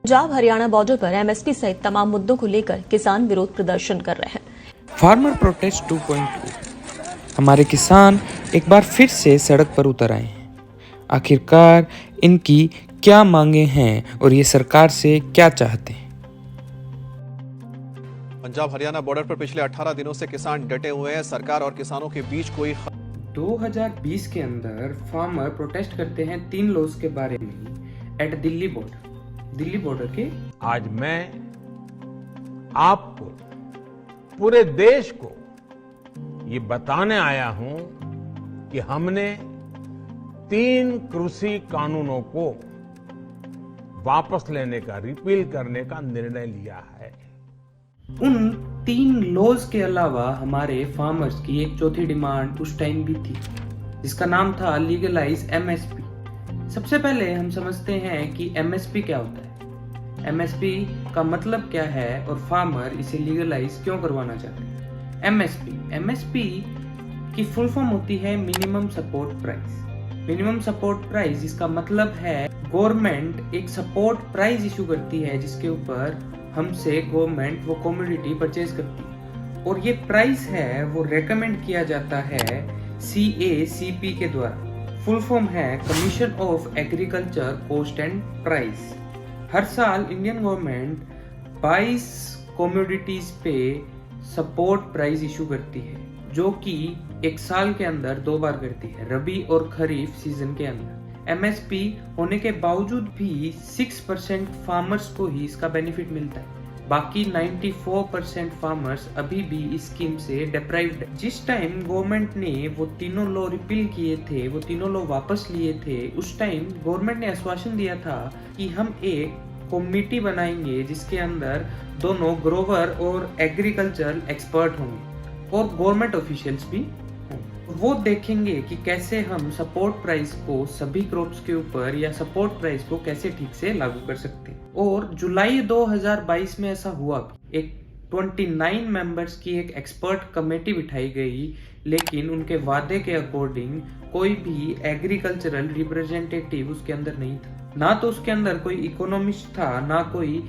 Punjab Haryana border पर MSP सहित तमाम मुद्दों को लेकर किसान विरोध प्रदर्शन कर रहे हैं। फार्मर प्रोटेस्ट 2.2 हमारे किसान एक बार फिर से सड़क पर उतर आए हैं। आखिरकार इनकी क्या मांगे हैं और ये सरकार से क्या चाहते हैं। पंजाब हरियाणा बॉर्डर पर पिछले 18 दिनों से किसान डटे हुए हैं। सरकार और किसानों के बीच कोई 2020 के अंदर फार्मर प्रोटेस्ट करते हैं 3 लॉज के बारे में एट दिल्ली बॉर्डर के। आज मैं आपको पूरे देश को ये बताने आया हूं कि हमने 3 कृषि कानूनों को वापस लेने का, रिपील करने का निर्णय लिया है। उन 3 लॉज के अलावा हमारे फार्मर्स की एक चौथी डिमांड उस टाइम भी थी, जिसका नाम था लीगलाइज एमएसपी। सबसे पहले हम समझते हैं कि एमएसपी क्या होता है, एमएसपी का मतलब क्या है और फार्मर इसे लीगलाइज क्यों करवाना चाहते हैं। एमएसपी की फुल फॉर्म होती है minimum support price. Minimum support price, इसका मतलब है गवर्नमेंट एक सपोर्ट प्राइस इशू करती है जिसके ऊपर हमसे गवर्नमेंट वो कमोडिटी परचेज करती है, और ये प्राइस है वो रेकमेंड किया जाता है CACP के द्वारा। फुल फॉर्म है commission of agriculture cost and price. हर साल इंडियन गवर्नमेंट 22 कमोडिटीज पे सपोर्ट प्राइस इशू करती है, जो कि एक साल के अंदर 2 बार करती है, रबी और खरीफ सीजन के अंदर। एमएसपी होने के बावजूद भी 6% फार्मर्स को ही इसका बेनिफिट मिलता है, बाकी 94% फार्मर्स अभी भी इस स्कीम से डिप्राइव्ड है। जिस टाइम गवर्नमेंट ने वो तीनों लॉ रिपील किए थे, वो तीनों लॉ वापस लिए थे, उस टाइम गवर्नमेंट ने आश्वासन दिया था कि हम एक कमेटी बनाएंगे जिसके अंदर दोनों ग्रोवर और एग्रीकल्चरल एक्सपर्ट होंगे और गवर्नमेंट ऑफिशियल्स भी होंगे। वो देखेंगे कि कैसे हम सपोर्ट प्राइस को सभी क्रॉप्स के ऊपर या सपोर्ट प्राइस को कैसे ठीक से लागू कर सकते हैं। और जुलाई 2022 में ऐसा हुआ, एक 29 मेंबर्स की एक एक्सपर्ट कमेटी बिठाई गई, लेकिन उनके वादे के अकॉर्डिंग कोई भी एग्रीकल्चरल रिप्रेजेंटेटिव उसके अंदर नहीं था। ना तो उसके अंदर कोई इकोनॉमिस्ट था, ना कोई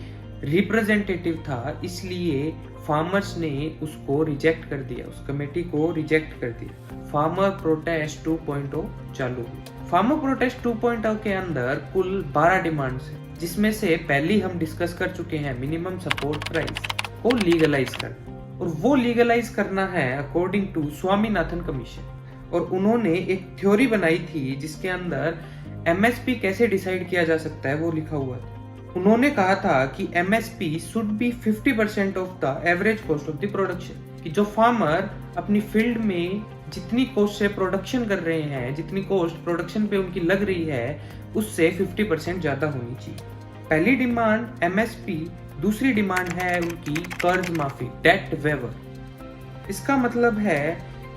रिप्रेजेंटेटिव था, इसलिए फार्मर्स ने उसको रिजेक्ट कर दिया, उस कमेटी को रिजेक्ट कर दिया। फार्मर प्रोटेस्ट 2.0 चालू हुई। फार्मर प्रोटेस्ट 2.0 के अंदर कुल 12 डिमांड्स हैं, जिसमें से पहली हम डिस्कस कर चुके हैं, मिनिमम सपोर्ट प्राइस को लीगलाइज करना। और वो लीगलाइज करना है अकॉर्डिंग टू स्वामीनाथन कमीशन, और उन्होंने एक थ्योरी बनाई थी जिसके अंदर एमएसपी कैसे डिसाइड किया जा सकता है वो लिखा हुआ था। उन्होंने कहा था कि MSP should be 50% of the average cost of the production, कि जो फार्मर अपनी फील्ड में जितनी कॉस्ट से प्रोडक्शन कर रहे हैं, जितनी कॉस्ट प्रोडक्शन पे उनकी लग रही है, उससे 50% ज्यादा होनी चाहिए। पहली डिमांड एमएसपी। दूसरी डिमांड है उनकी कर्ज माफी, डेट वेवर। इसका मतलब है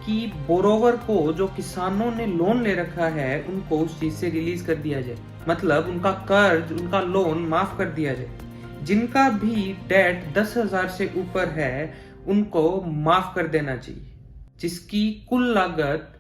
कि बोरोवर को, जो किसानों ने लोन ले रखा है, उनको उस चीज से रिलीज कर दिया जाए, मतलब उनका कर्ज, उनका लोन माफ कर दिया जाए। जिनका भी डेट 10,000 से ऊपर है उनको माफ कर देना चाहिए, जिसकी कुल लागत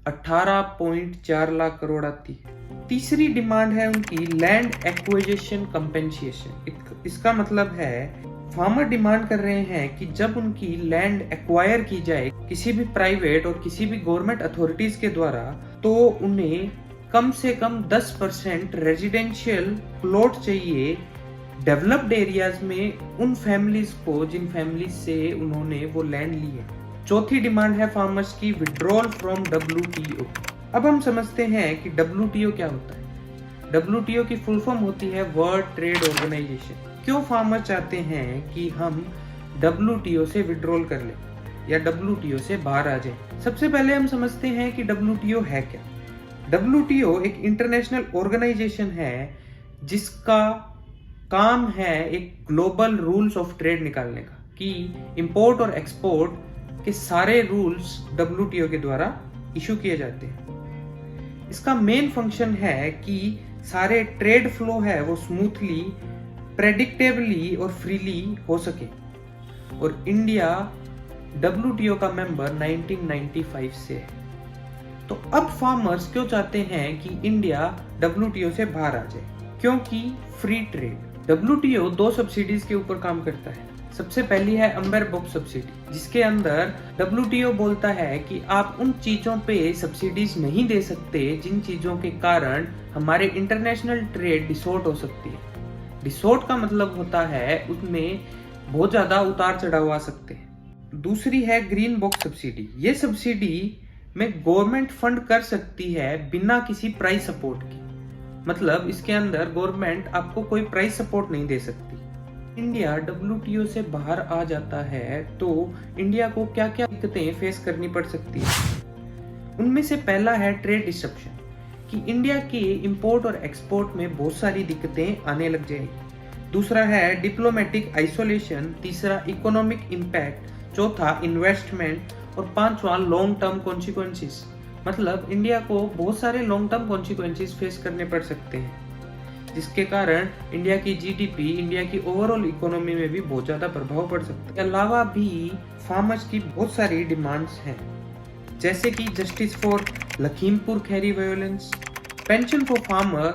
18.4 लाख करोड़ आती है। तीसरी डिमांड है उनकी लैंड एक्विजिशन कंपेंसेशन। इसका मतलब है फार्मर डिमांड कर रहे हैं कि जब उनकी लैंड एक्वायर की जाए किसी भी प्राइवेट और किसी भी गवर्नमेंट अथॉरिटीज के द्वारा, तो उन्हें कम से कम 10% रेजिडेंशियल प्लॉट चाहिए डेवलप्ड एरियाज में उन फैमिलीज को जिन फैमिलीज से उन्होंने वो लैंड ली है। चौथी डिमांड है फार्मर्स की विड्रॉल फ्रॉम WTO। अब हम समझते हैं कि WTO क्या होता है। WTO की फुल फॉर्म होती है वर्ल्ड ट्रेड ऑर्गेनाइजेशन। क्यों फार्मर चाहते हैं कि हम WTO से विड्रॉल कर लें या WTO से बाहर आ जाएं? सबसे पहले हम समझते हैं कि WTO है क्या। WTO एक इंटरनेशनल ऑर्गेनाइजेशन है जिसका काम है एक ग्लोबल रूल्स ऑफ ट्रेड निकालने का, कि इंपोर्ट और एक्सपोर्ट के सारे रूल्स WTO के द्वारा इशू किए जाते हैं। इसका मेन फंक्शन है कि सारे ट्रेड फ्लो है वो स्मूथली, प्रेडिक्टेबली और फ्रीली हो सके। और इंडिया WTO का मेंबर 1995 से है। तो अब फार्मर्स क्यों चाहते हैं कि इंडिया WTO से बाहर आ जाए? क्योंकि फ्री ट्रेड, WTO 2 सब्सिडीज के ऊपर काम करता है। सबसे पहली है अम्बर बॉक्स सब्सिडी, जिसके अंदर WTO बोलता है कि आप उन चीजों पे सब्सिडीज नहीं दे सकते जिन चीजों के कारण हमारे इंटरनेशनल ट्रेड डिसॉर्ट हो सकती है। डिसॉर्ट का मतलब होता है उसमें बहुत ज्यादा उतार चढ़ाव आ सकते हैं। दूसरी है ग्रीन बॉक्स सब्सिडी। ये सब्सिडी में गवर्नमेंट फंड कर सकती है बिना किसी प्राइस सपोर्ट की, मतलब इसके अंदर गवर्नमेंट आपको कोई प्राइस सपोर्ट नहीं दे सकती। इंडिया WTO से बाहर आ जाता है तो इंडिया को क्या क्या दिक्कतें फेस करनी पड़ सकती है। उनमें से पहला है ट्रेड डिस्ट्रप्शन, कि इंडिया के इंपोर्ट और एक्सपोर्ट में बहुत सारी दिक्कतें आने लग जाएगी। दूसरा है डिप्लोमेटिक आइसोलेशन, तीसरा इकोनॉमिक इम्पैक्ट, चौथा इन्वेस्टमेंट और पांचवा लॉन्ग टर्म कॉन्सिक्वेंसेस, मतलब इंडिया को बहुत सारे लॉन्ग टर्म कॉन्सिक्वेंसेस फेस करने पड़ सकते हैं, जिसके कारण इंडिया की GDP, इंडिया की ओवरऑल इकोनॉमी में भी बहुत ज्यादा प्रभाव पड़ सकता है। इसके अलावा भी फार्मर्स की बहुत सारी डिमांड्स हैं, जैसे कि justice for Lakhimpur Kheri violence, pension for farmer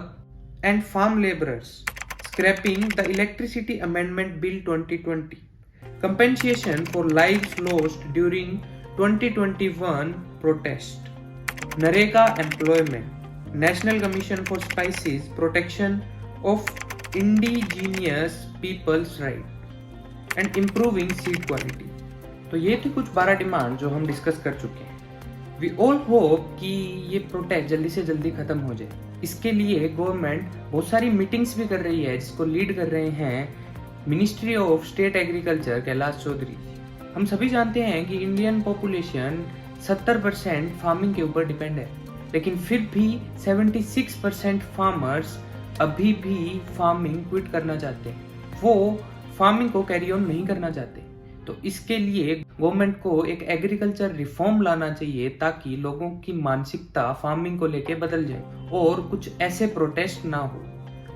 and farm labourers, scrapping the electricity amendment bill 2020, compensation for lives lost during 2021 protest, NREGA employment, National Commission for Species Protection of Indigenous People's Right and Improving Seed Quality। तो ये थी कुछ 12 demand जो हम discuss कर चुके हैं। We all hope कि ये प्रोटेस्ट जल्दी से जल्दी खत्म हो जाए। इसके लिए गवर्नमेंट बहुत सारी मीटिंग्स भी कर रही है, जिसको लीड कर रहे हैं ministry of state agriculture Kailash Choudhary. हम सभी जानते हैं कि इंडियन पॉपुलेशन 70% फार्मिंग के ऊपर डिपेंड है, लेकिन फिर भी 76% फार्मर्स अभी भी फार्मिंग क्विट करना चाहते हैं, वो फार्मिंग को कैरी ऑन नहीं करना चाहते। तो इसके लिए गवर्नमेंट को एक एग्रीकल्चर रिफॉर्म लाना चाहिए, ताकि लोगों की मानसिकता फार्मिंग को लेके बदल जाए और कुछ ऐसे प्रोटेस्ट ना हो,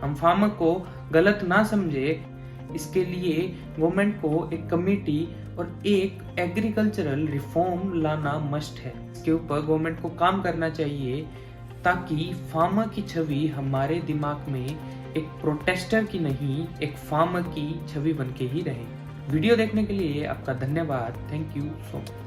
हम फार्मर को गलत ना समझे। इसके लिए गवर्नमेंट को एक कमेटी और एक एग्रीकल्चरल रिफॉर्म लाना मस्ट है। इसके ऊपर गवर्नमेंट को काम करना चाहिए, ताकि फार्मर की छवि हमारे दिमाग में एक प्रोटेस्टर की नहीं, एक फार्मर की छवि बनके ही रहे। वीडियो देखने के लिए आपका धन्यवाद। Thank you so much.